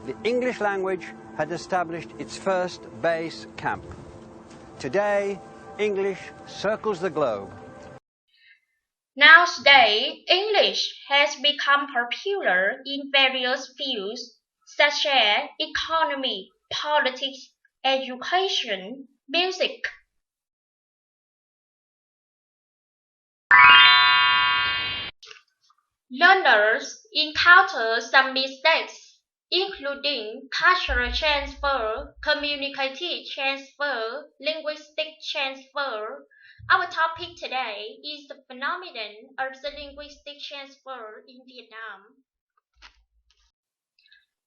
the English language had established its first base camp. Today, English circles the globe. Nowadays, English has become popular in various fields such as economy, politics, education, music. Learners encounter some mistakes, including cultural transfer, communicative transfer, linguistic transfer. Our topic today is the phenomenon of the linguistic transfer in Vietnam.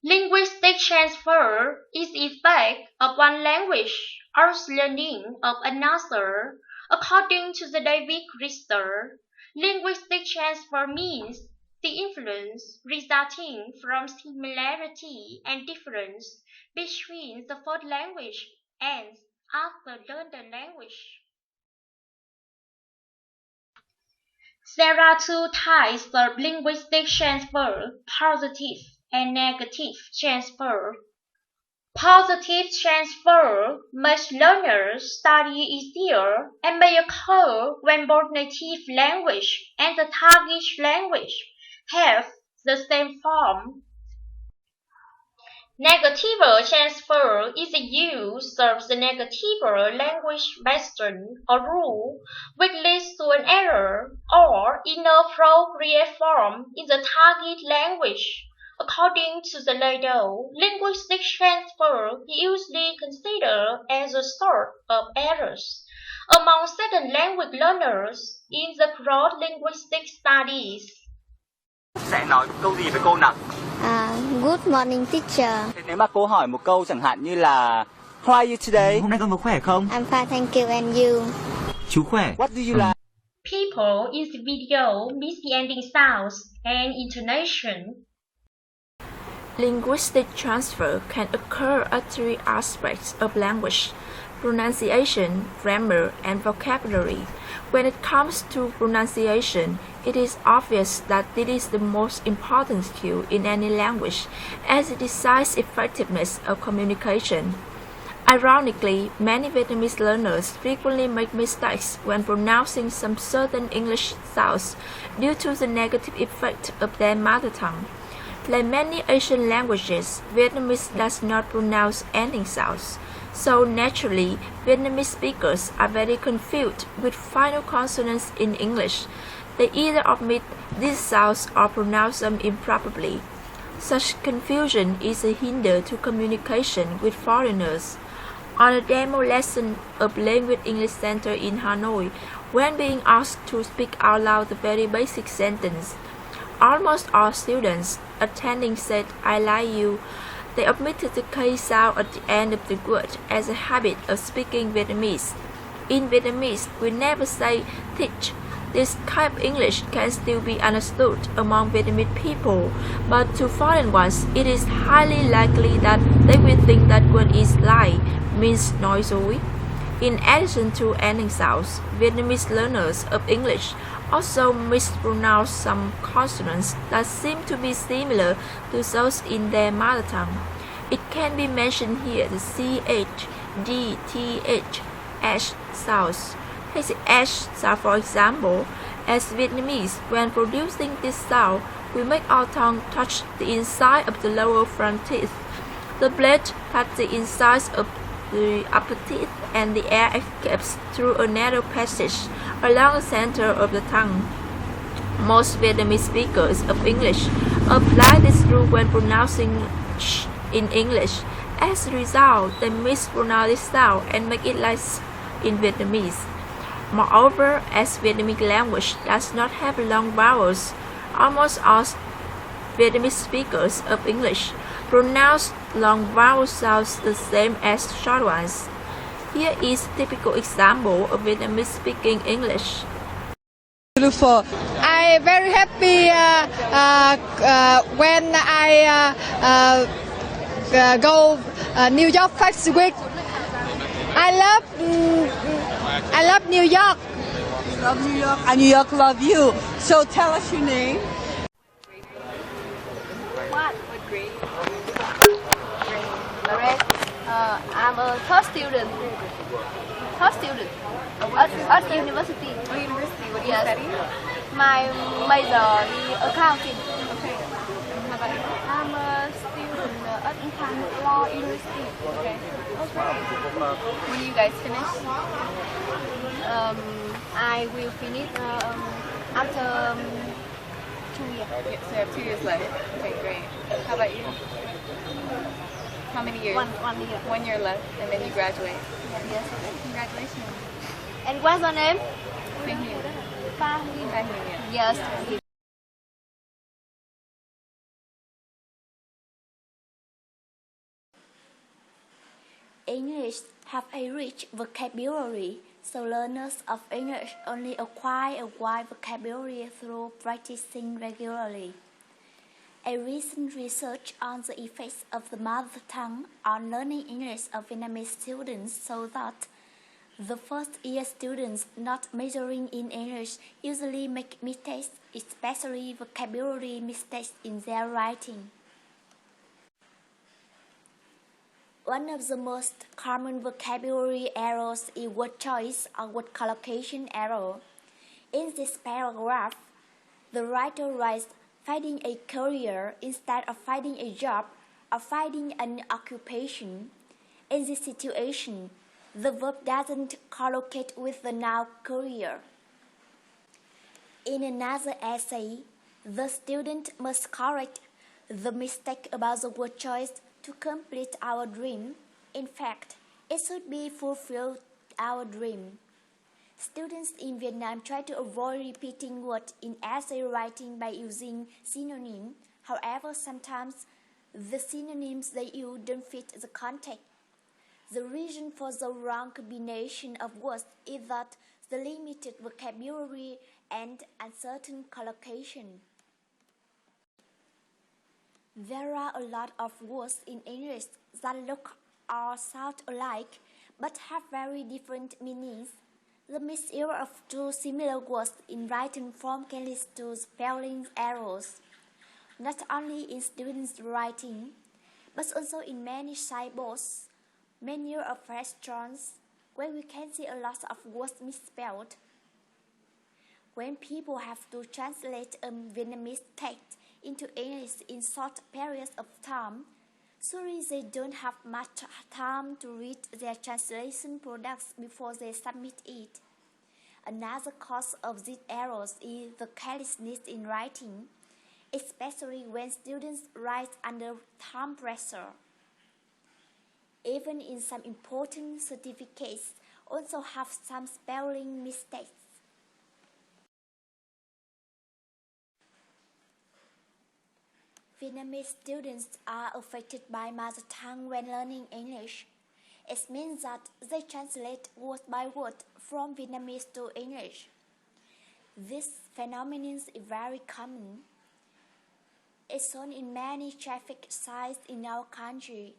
Linguistic transfer is the effect of one language on the learning of another. According to the David Rister, linguistic transfer means the influence resulting from similarity and difference between the first language and other learned language. There are two types of linguistic transfer, positive and negative transfer. Positive transfer makes learners study easier and may occur when both native language and the target language have the same form. Negative transfer is the use of the negative language pattern or rule which leads to an error or inappropriate form in the target language. According to the Lido, linguistic transfer is usually considered as a source of errors among certain language learners in the broad linguistic studies. Sẽ nói câu gì với cô nào? Good morning teacher. Thế nếu mà cô hỏi một câu chẳng hạn như là How are you today? Hôm nay con có khỏe không? I'm fine, thank you, and you? Chú khỏe. What do you like? People in the video miss the ending sounds and intonation. Linguistic transfer can occur at three aspects of language: pronunciation, grammar, and vocabulary. When it comes to pronunciation, it is obvious that it is the most important skill in any language, as it decides effectiveness of communication. Ironically, many Vietnamese learners frequently make mistakes when pronouncing some certain English sounds due to the negative effect of their mother tongue. Like many Asian languages, Vietnamese does not pronounce ending sounds. So naturally, Vietnamese speakers are very confused with final consonants in English. They either omit these sounds or pronounce them improperly. Such confusion is a hinder to communication with foreigners. On a demo lesson of Language English Center in Hanoi, when being asked to speak out loud the very basic sentence, almost all students attending said, "I like you." They omitted the K sound at the end of the word as a habit of speaking Vietnamese. In Vietnamese, we never say teach. This kind of English can still be understood among Vietnamese people, but to foreign ones, it is highly likely that they will think that word is lie, means nói dối. In addition to ending sounds, Vietnamese learners of English also mispronounce some consonants that seem to be similar to those in their mother tongue. It can be mentioned here the CH, D, TH, H sounds. Take the H sound for example. As Vietnamese, when producing this sound, we make our tongue touch the inside of the lower front teeth. The blade touches the inside of the upper teeth and the air escapes through a narrow passage along the center of the tongue. Most Vietnamese speakers of English apply this rule when pronouncing ch in English. As a result, they mispronounce this sound and make it like in Vietnamese. Moreover, as Vietnamese language does not have long vowels, almost all Vietnamese speakers of English pronounce long vowel sounds the same as short ones. Here is a typical example of Vietnamese speaking English. Beautiful. I'm very happy when I go New York Fashion Week. I love New York. You love New York, and New York love you. So tell us your name. Why? What grade? Grade. I'm a third student. Third student at university. Oh, university. What do you Yes. study? My major is accounting. Okay. How about you? I'm a student at Income Law University. Okay. When you guys finish? I will finish after 2 years. Yeah, so you have 2 years left. Okay, great. How about you? How many years? 1 year. 1 year left, and then you graduate. Yes. Congratulations. And what's your name? Fahim. Fahim. Fahim, yeah. Yes. English have a rich vocabulary, so learners of English only acquire a wide vocabulary through practicing regularly. A recent research on the effects of the mother tongue on learning English of Vietnamese students showed that the first-year students not majoring in English usually make mistakes, especially vocabulary mistakes in their writing. One of the most common vocabulary errors is word choice or word collocation error. In this paragraph, the writer writes finding a career instead of finding a job or finding an occupation. In this situation, the verb doesn't collocate with the noun career. In another essay, the student must correct the mistake about the word choice to complete our dream. In fact, it should be fulfill our dream. Students in Vietnam try to avoid repeating words in essay writing by using synonyms. However, sometimes the synonyms they use don't fit the context. The reason for the wrong combination of words is that the limited vocabulary and uncertain collocation. There are a lot of words in English that look or sound alike but have very different meanings. The mixture of two similar words in written form can lead to spelling errors, not only in students' writing, but also in many signboards, menus of restaurants, where we can see a lot of words misspelled. When people have to translate a Vietnamese text into English in short periods of time, surely they don't have much time to read their translation products before they submit it. Another cause of these errors is the carelessness in writing, especially when students write under time pressure. Even in some important certificates, also have some spelling mistakes. Vietnamese students are affected by mother tongue when learning English. It means that they translate word by word from Vietnamese to English. This phenomenon is very common. It's shown in many traffic signs in our country.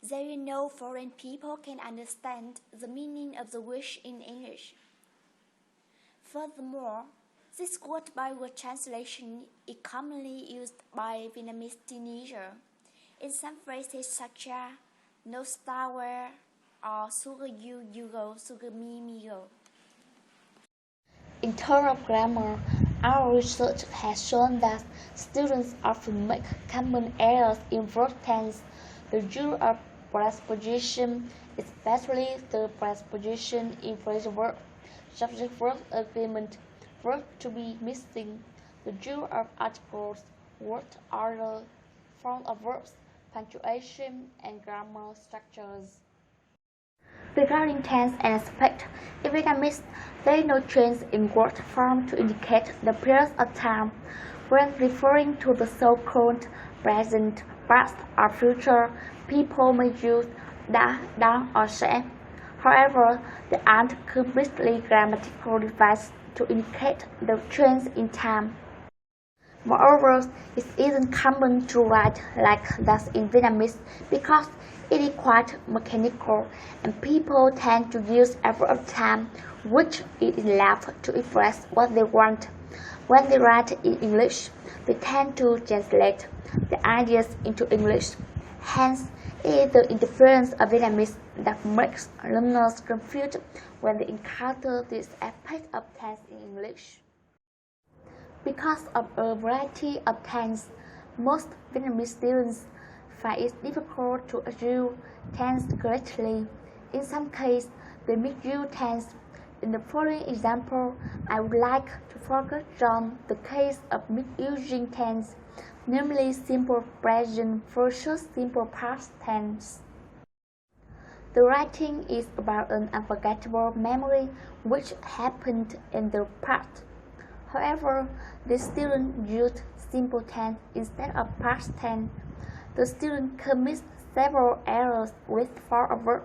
There is no foreign people can understand the meaning of the wish in English. Furthermore, this word-by-word translation is commonly used by Vietnamese teenagers in some phrases such as no sour or sugar you go, sugar me go. In terms of grammar, our research has shown that students often make common errors in verb tense. The use of preposition, especially the preposition in phrasal verb, subject-verb agreement, verb to be missing, the use of articles, word order, form of verbs, punctuation, and grammar structures. Regarding tense and aspect, in Vietnamese, there is no change in word form to indicate the period of time. When referring to the so-called present, past, or future, people may use đã, đang, or sẽ. However, they aren't completely grammatical devices to indicate the change in time. Moreover, it isn't common to write like that in Vietnamese because it is quite mechanical and people tend to use effort of time, which is left to express what they want. When they write in English, they tend to translate the ideas into English. Hence, it is the interference of Vietnamese that makes learners confused when they encounter this aspect of tense in English. Because of a variety of tense, most Vietnamese students find it difficult to use tense correctly. In some cases, they misuse tense. In the following example, I would like to focus on the case of misusing tense, namely simple present versus simple past tense. The writing is about an unforgettable memory which happened in the past. However, the student used simple tense instead of past tense. The student commits several errors with for a verb.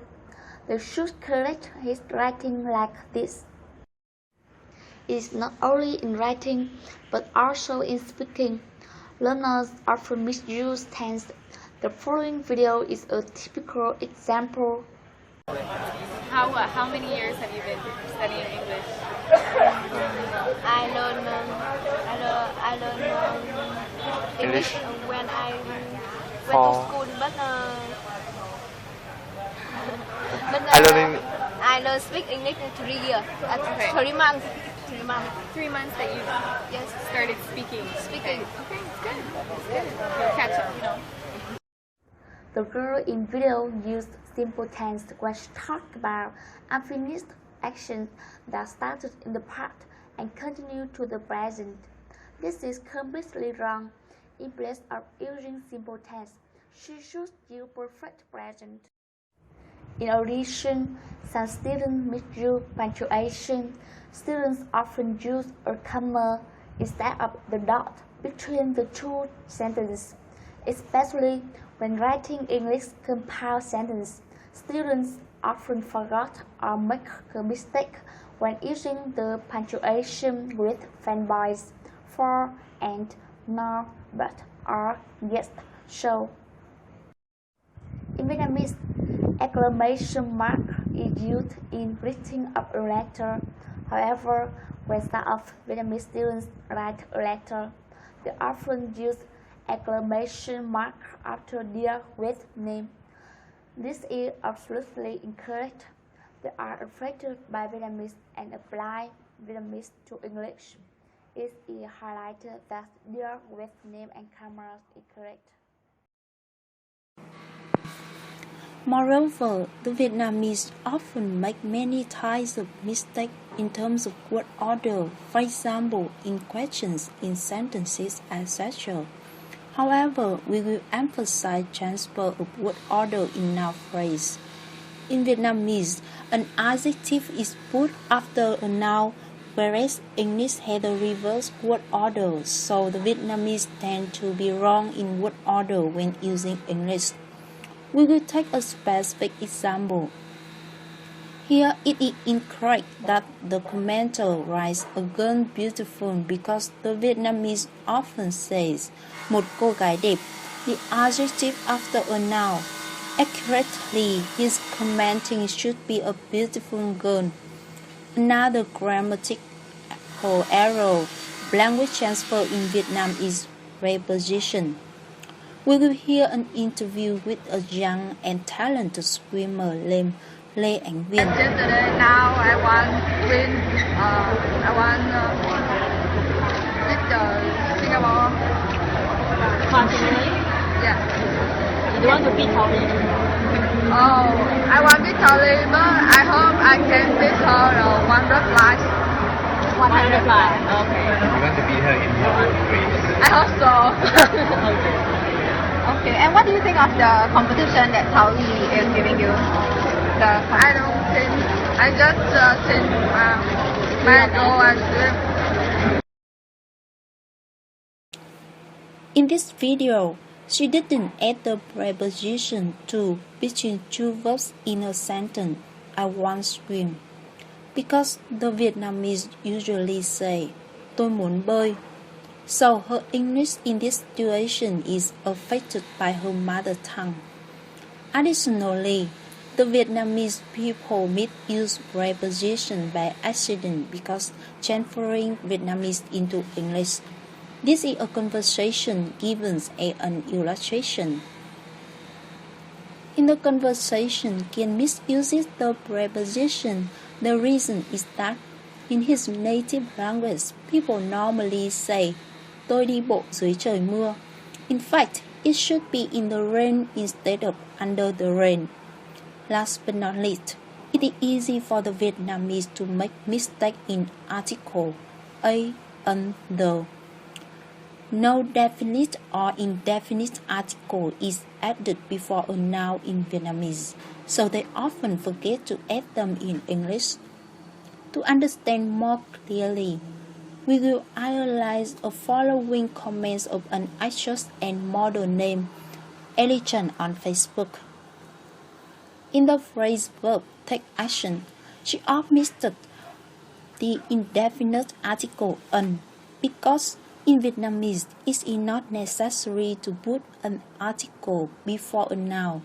They should correct his writing like this. It is not only in writing, but also in speaking. Learners often misuse tense. The following video is a typical example. How many years have you been studying English? I learn English when I went to school, but I learn speak English in 3 years, 3 months. 3 months. 3 months that you started speaking. Speaking. Okay, it's good. It's good. You'll catch up, you know. The girl in video used simple tense when she talked about unfinished actions that started in the past and continue to the present. This is completely wrong. In place of using simple tense, she should use perfect present. In addition, some students misuse punctuation. Students often use a comma instead of the dot between the two sentences, especially when writing English compound sentences. Students often forget or make a mistake when using the punctuation with fanboys, for and, no, but, or, yes, so. In Vietnamese, exclamation mark is used in writing of a letter. However, when some of Vietnamese students write a letter, they often use exclamation mark after their with name. This is absolutely incorrect. They are affected by Vietnamese and apply Vietnamese to English. It is highlighted that their with name and comma is correct. Moreover, the Vietnamese often make many types of mistakes in terms of word order, for example, in questions, in sentences, etc. However, we will emphasize transfer of word order in our phrase. In Vietnamese, an adjective is put after a noun, whereas English has a reverse word order, so the Vietnamese tend to be wrong in word order when using English. We will take a specific example. Here it is incorrect that the commenter writes a girl beautiful because the Vietnamese often says một cô gái đẹp, the adjective after a noun. Accurately, his commenting should be a beautiful girl. Another grammatical error, language transfer in Vietnam is preposition. We will hear an interview with a young and talented swimmer named Lê Ánh Viên. Today, now I want to win. I want with Singapore. Continue. Yeah. You want to beat Holly? Oh, I want to beat Holly, but I hope I can beat her 100 flies. 100 flies. Okay. You want to beat her in your race? I hope so. Okay. Okay, and what do you think of the competition that Thao is giving you? I don't think. I just think my goal and swim. In this video, she didn't add the preposition to between two verbs in a sentence, I want swim, because the Vietnamese usually say, tôi muốn bơi. So her English in this situation is affected by her mother tongue. Additionally, The Vietnamese people misuse preposition by accident because transferring Vietnamese into English. This is a conversation given as an illustration. In the conversation, Kiên misuses the preposition. The reason is that in his native language, people normally say tôi đi bộ dưới trời mưa. In fact, it should be in the rain instead of under the rain. Last but not least, it is easy for the Vietnamese to make mistake in article a, and, the. No definite or indefinite article is added before a noun in Vietnamese, so they often forget to add them in English. To understand more clearly, we will analyze the following comments of an actress and model named Elichan on Facebook. In the phrase verb take action, she omitted the indefinite article an because in Vietnamese it is not necessary to put an article before a noun.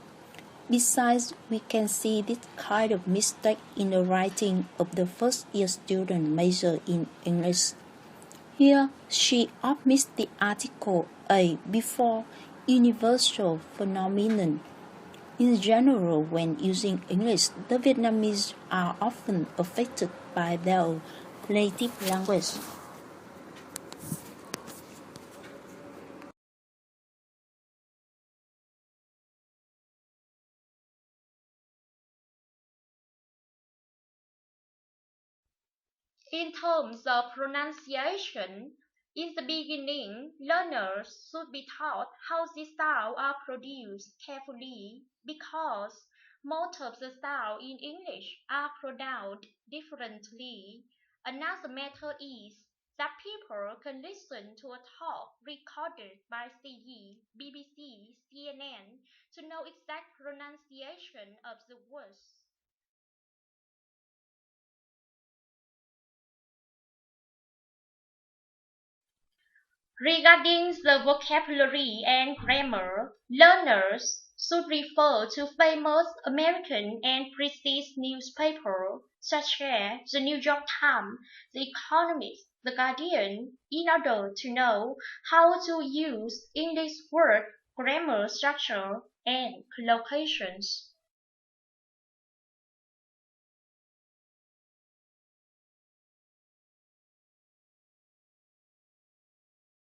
Besides, we can see this kind of mistake in the writing of the first-year student major in English. Here, she omits the article a before universal phenomenon. In general, when using English, the Vietnamese are often affected by their native language. In terms of pronunciation, in the beginning, learners should be taught how these sounds are produced carefully because most of the sounds in English are pronounced differently. Another matter is that people can listen to a talk recorded by CE, BBC, CNN to know exact pronunciation of the words. Regarding the vocabulary and grammar, learners should refer to famous American and British newspapers such as the New York Times, The Economist, The Guardian, in order to know how to use English word grammar structure and collocations.